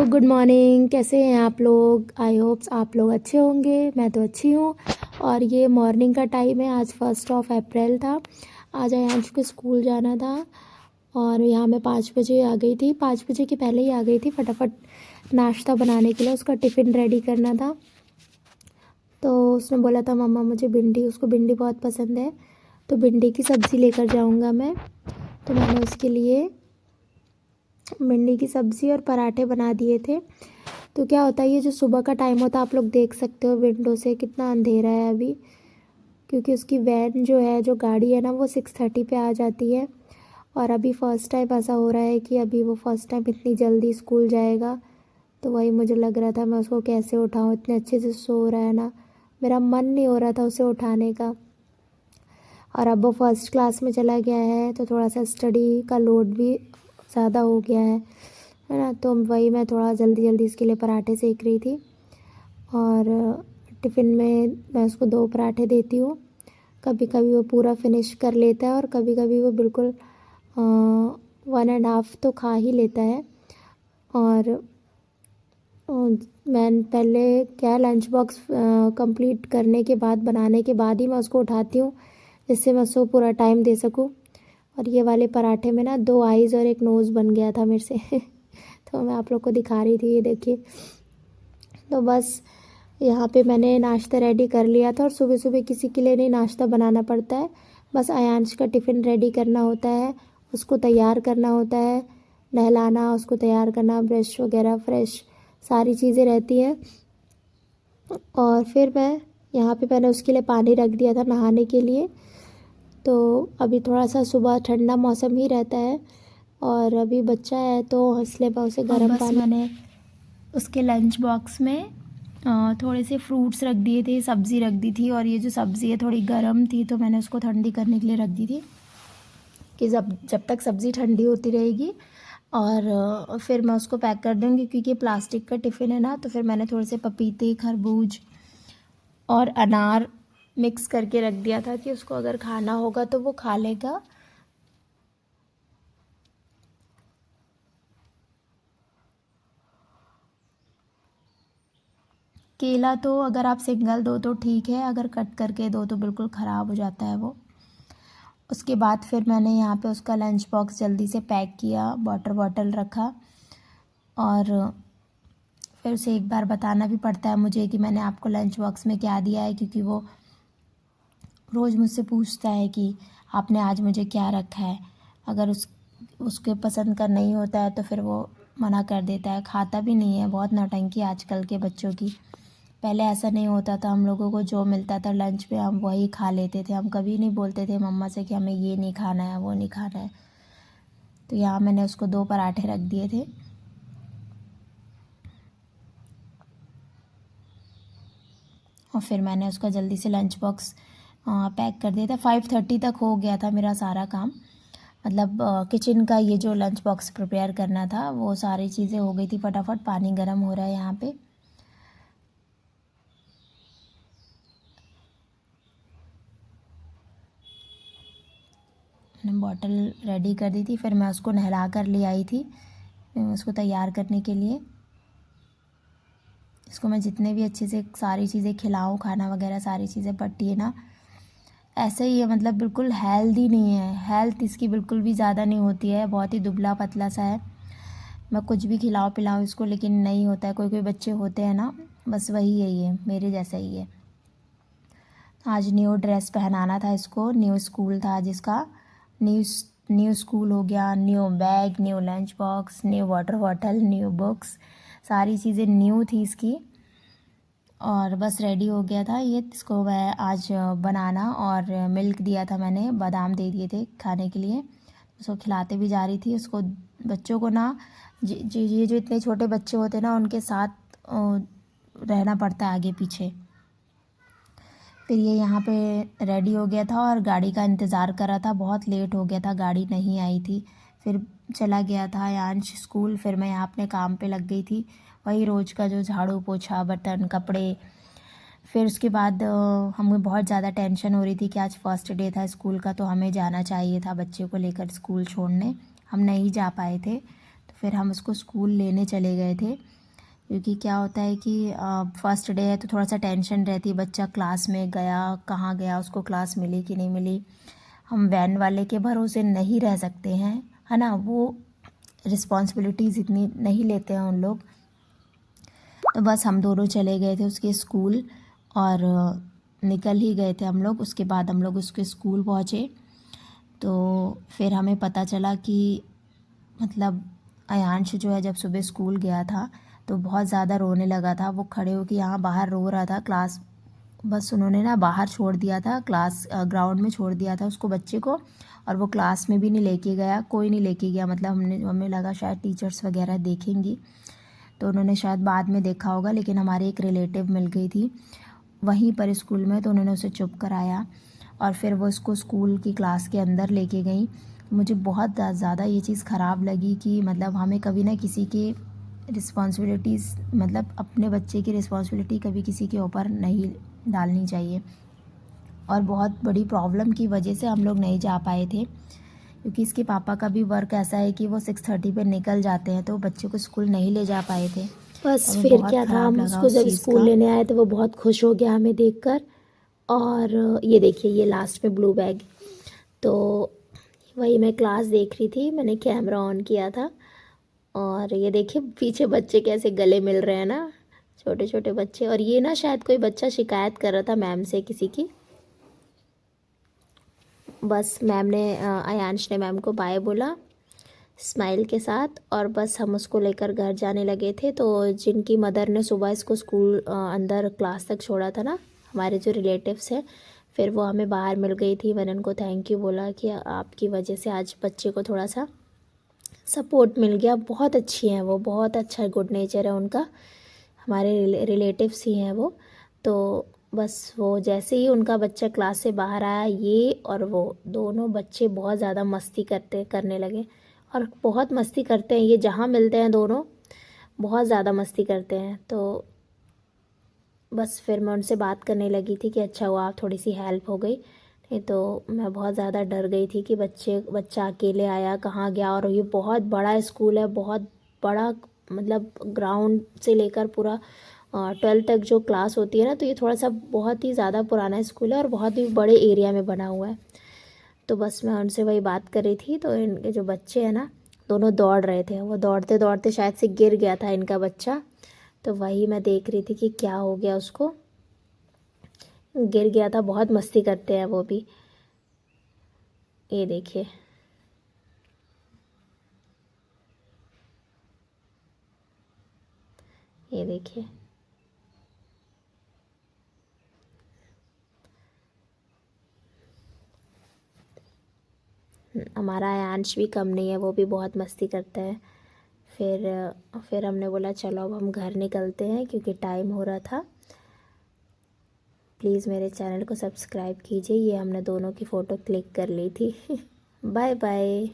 Good morning. कैसे हैं आप लोग? आई होप्स आप लोग अच्छे होंगे। मैं तो अच्छी हूँ। और ये मॉर्निंग का टाइम है। आज 1 अप्रैल था। आज आयांश को स्कूल जाना था और यहाँ मैं 5 बजे आ गई थी। 5 बजे के पहले ही आ गई थी, फटाफट नाश्ता बनाने के लिए। उसका टिफ़िन रेडी करना था। तो उसने बोला था मम्मा मुझे भिंडी, उसको भिंडी बहुत पसंद है, तो भिंडी की सब्ज़ी लेकर जाऊँगा मैं। तो मैंने उसके लिए भिंडी की सब्ज़ी और पराठे बना दिए थे। तो क्या होता है, ये जो सुबह का टाइम होता है, आप लोग देख सकते हो विंडो से कितना अंधेरा है अभी, क्योंकि उसकी वैन जो है, जो गाड़ी है ना, वो 6:30 पे आ जाती है। और अभी फ़र्स्ट टाइम ऐसा हो रहा है कि अभी वो फ़र्स्ट टाइम इतनी जल्दी स्कूल जाएगा। तो वही मुझे लग रहा था मैं उसको कैसे उठाऊँ, इतने अच्छे से सो रहा है ना, मेरा मन नहीं हो रहा था उसे उठाने का। और अब वो फर्स्ट क्लास में चला गया है तो थोड़ा सा स्टडी का लोड भी ज़्यादा हो गया है ना। तो वही मैं थोड़ा जल्दी जल्दी इसके लिए पराठे सेक रही थी। और टिफ़िन में मैं उसको 2 पराठे देती हूँ। कभी कभी वो पूरा फिनिश कर लेता है और कभी कभी वो बिल्कुल 1.5 तो खा ही लेता है। और मैं पहले क्या, लंच बॉक्स कंप्लीट करने के बाद, बनाने के बाद ही मैं उसको उठाती हूँ, जिससे मैं उसको पूरा टाइम दे सकूँ। और ये वाले पराठे में ना 2 आईज़ और 1 नोज़ बन गया था मेरे से तो मैं आप लोग को दिखा रही थी, ये देखिए। तो बस यहाँ पे मैंने नाश्ता रेडी कर लिया था। और सुबह सुबह किसी के लिए नहीं नाश्ता बनाना पड़ता है, बस आयांश का टिफ़िन रेडी करना होता है, उसको तैयार करना होता है, नहलाना, उसको तैयार करना, ब्रश वगैरह फ्रेश सारी चीज़ें रहती हैं। और फिर मैं यहाँ पे मैंने उसके लिए पानी रख दिया था नहाने के लिए। तो अभी थोड़ा सा सुबह ठंडा मौसम ही रहता है और अभी बच्चा है तो इसलिए मैं उसे गर्म पानी, मैंने उसके लंच बॉक्स में थोड़े से फ्रूट्स रख दिए थे, सब्ज़ी रख दी थी। और ये जो सब्ज़ी है थोड़ी गर्म थी तो मैंने उसको ठंडी करने के लिए रख दी थी कि जब तक सब्ज़ी ठंडी होती रहेगी। और फिर मैं उसको पैक कर दूँगी, क्योंकि प्लास्टिक का टिफ़िन है ना। तो फिर मैंने थोड़े से पपीते, खरबूज और अनार मिक्स करके रख दिया था कि उसको अगर खाना होगा तो वो खा लेगा। केला तो अगर आप सिंगल दो तो ठीक है, अगर कट करके दो तो बिल्कुल ख़राब हो जाता है वो। उसके बाद फिर मैंने यहाँ पे उसका लंच बॉक्स जल्दी से पैक किया, वाटर बॉटल रखा। और फिर उसे एक बार बताना भी पड़ता है मुझे कि मैंने आपको लंच बॉक्स में क्या दिया है, क्योंकि वो रोज़ मुझसे पूछता है कि आपने आज मुझे क्या रखा है। अगर उसके पसंद का नहीं होता है तो फिर वो मना कर देता है, खाता भी नहीं है। बहुत नौटंकी आजकल के बच्चों की। पहले ऐसा नहीं होता था, हम लोगों को जो मिलता था लंच पे हम वही खा लेते थे। हम कभी नहीं बोलते थे मम्मा से कि हमें ये नहीं खाना है, वो नहीं खाना है। तो यहाँ मैंने उसको 2 पराठे रख दिए थे। और फिर मैंने उसका जल्दी से लंच बॉक्स पैक कर दिया था। 5:30 तक हो गया था मेरा सारा काम, मतलब किचन का ये जो लंच बॉक्स प्रिपेयर करना था वो सारी चीज़ें हो गई थी फटाफट। पानी गर्म हो रहा है यहाँ पे। मैंने बॉटल रेडी कर दी थी, फिर मैं उसको नहला कर ले आई थी उसको तैयार करने के लिए। इसको मैं जितने भी अच्छे से सारी चीज़ें खिलाऊँ, खाना वगैरह सारी चीज़ें पड़ती है ना, ऐसे ही है। मतलब बिल्कुल हेल्दी नहीं है, हेल्थ इसकी बिल्कुल भी ज़्यादा नहीं होती है, बहुत ही दुबला पतला सा है। मैं कुछ भी खिलाऊँ पिलाऊँ इसको लेकिन नहीं होता है। कोई कोई बच्चे होते हैं ना, बस वही है, ये मेरे जैसा ही है। आज न्यू ड्रेस पहनाना था इसको, न्यू स्कूल था आज इसका। न्यू स्कूल हो गया, new bag, new lunch box, new water bottle, new books, सारी चीज़ें न्यू थी इसकी। और बस रेडी हो गया था ये। इसको मैं आज बनाना, और मिल्क दिया था मैंने, बादाम दे दिए थे खाने के लिए। उसको खिलाते भी जा रही थी उसको। बच्चों को ना ये जो इतने छोटे बच्चे होते हैं ना, उनके साथ रहना पड़ता है आगे पीछे। फिर ये यहाँ पे रेडी हो गया था और गाड़ी का इंतज़ार कर रहा था। बहुत लेट हो गया था, गाड़ी नहीं आई थी। फिर चला गया था यांश स्कूल। फिर मैं यहाँ अपने काम पे लग गई थी, वही रोज़ का जो झाड़ू पोछा, बर्तन, कपड़े। फिर उसके बाद हमें बहुत ज़्यादा टेंशन हो रही थी कि आज फर्स्ट डे था स्कूल का, तो हमें जाना चाहिए था बच्चे को लेकर स्कूल छोड़ने। हम नहीं जा पाए थे, तो फिर हम उसको स्कूल लेने चले गए थे। क्योंकि क्या होता है कि फर्स्ट डे है तो थोड़ा सा टेंशन रहती है, बच्चा क्लास में गया कहाँ गया, उसको क्लास मिली कि नहीं मिली। हम वैन वाले के भरोसे नहीं रह सकते हैं, है ना, वो रिस्पॉन्सिबिलिटीज़ इतनी नहीं लेते हैं उन लोग। तो बस हम दोनों चले गए थे उसके स्कूल, और निकल ही गए थे हम लोग। उसके बाद हम लोग उसके स्कूल पहुँचे तो फिर हमें पता चला कि मतलब अयांश जो है जब सुबह स्कूल गया था तो बहुत ज़्यादा रोने लगा था। वो खड़े होकर यहाँ बाहर रो रहा था। क्लास बस उन्होंने ना बाहर छोड़ दिया था, क्लास ग्राउंड में छोड़ दिया था उसको, बच्चे को, और वो क्लास में भी नहीं लेके गया, कोई नहीं लेके गया। मतलब हमें लगा शायद टीचर्स वगैरह देखेंगी तो उन्होंने शायद बाद में देखा होगा, लेकिन हमारी एक रिलेटिव मिल गई थी वहीं पर स्कूल में, तो उन्होंने उसे चुप कराया और फिर वो उसको स्कूल की क्लास के अंदर लेके गई। मुझे बहुत ज़्यादा ये चीज़ ख़राब लगी कि मतलब हमें कभी ना किसी की रिस्पॉन्सिबिलिटीज़, मतलब अपने बच्चे की रिस्पॉन्सिबिलिटी कभी किसी के ऊपर नहीं डालनी चाहिए। और बहुत बड़ी प्रॉब्लम की वजह से हम लोग नहीं जा पाए थे, क्योंकि इसके पापा का भी वर्क ऐसा है कि वो 6:30 पे निकल जाते हैं, तो बच्चे को स्कूल नहीं ले जा पाए थे। तो बस हमें फिर बहुत क्या था, ख़राब हम लगा उसको उस जब चीज़ स्कूल का। लेने आए तो वो बहुत खुश हो गया हमें देखकर। और ये देखिए, ये लास्ट में ब्लू बैग, तो वही मैं क्लास देख रही थी, मैंने कैमरा ऑन किया था। और ये देखिए पीछे बच्चे कैसे गले मिल रहे हैं ना, छोटे छोटे बच्चे। और ये ना शायद कोई बच्चा शिकायत कर रहा था मैम से किसी की। बस मैम ने अयांश ने मैम को बाय बोला स्माइल के साथ, और बस हम उसको लेकर घर जाने लगे थे। तो जिनकी मदर ने सुबह इसको स्कूल अंदर क्लास तक छोड़ा था ना, हमारे जो रिलेटिव्स हैं, फिर वो हमें बाहर मिल गई थी। मैंने उनको थैंक यू बोला कि आपकी वजह से आज बच्चे को थोड़ा सा सपोर्ट मिल गया। बहुत अच्छी हैं वो, बहुत अच्छा गुड नेचर है उनका, हमारे रिलेटिव्स ही हैं वो। तो बस वो जैसे ही उनका बच्चा क्लास से बाहर आया, ये और वो दोनों बच्चे बहुत ज़्यादा मस्ती करने लगे। और बहुत मस्ती करते हैं ये, जहाँ मिलते हैं दोनों बहुत ज़्यादा मस्ती करते हैं। तो बस फिर मैं उनसे बात करने लगी थी कि अच्छा हुआ आप थोड़ी सी हेल्प हो गई, नहीं तो मैं बहुत ज़्यादा डर गई थी कि बच्चा अकेले आया कहाँ गया। और ये बहुत बड़ा स्कूल है, बहुत बड़ा, मतलब ग्राउंड से लेकर पूरा 12th तक जो क्लास होती है ना, तो ये थोड़ा सा बहुत ही ज़्यादा पुराना स्कूल है और बहुत ही बड़े एरिया में बना हुआ है। तो बस मैं उनसे वही बात कर रही थी, तो इनके जो बच्चे हैं ना, दोनों दौड़ रहे थे। वो दौड़ते दौड़ते शायद से गिर गया था इनका बच्चा, तो वही मैं देख रही थी कि क्या हो गया उसको, गिर गया था। बहुत मस्ती करते हैं वो भी, ये देखिए। ये देखिए, हमारा आयांश भी कम नहीं है, वो भी बहुत मस्ती करता है। फिर हमने बोला चलो अब हम घर निकलते हैं क्योंकि टाइम हो रहा था। प्लीज़ मेरे चैनल को सब्सक्राइब कीजिए। ये हमने दोनों की फ़ोटो क्लिक कर ली थी। Bye bye.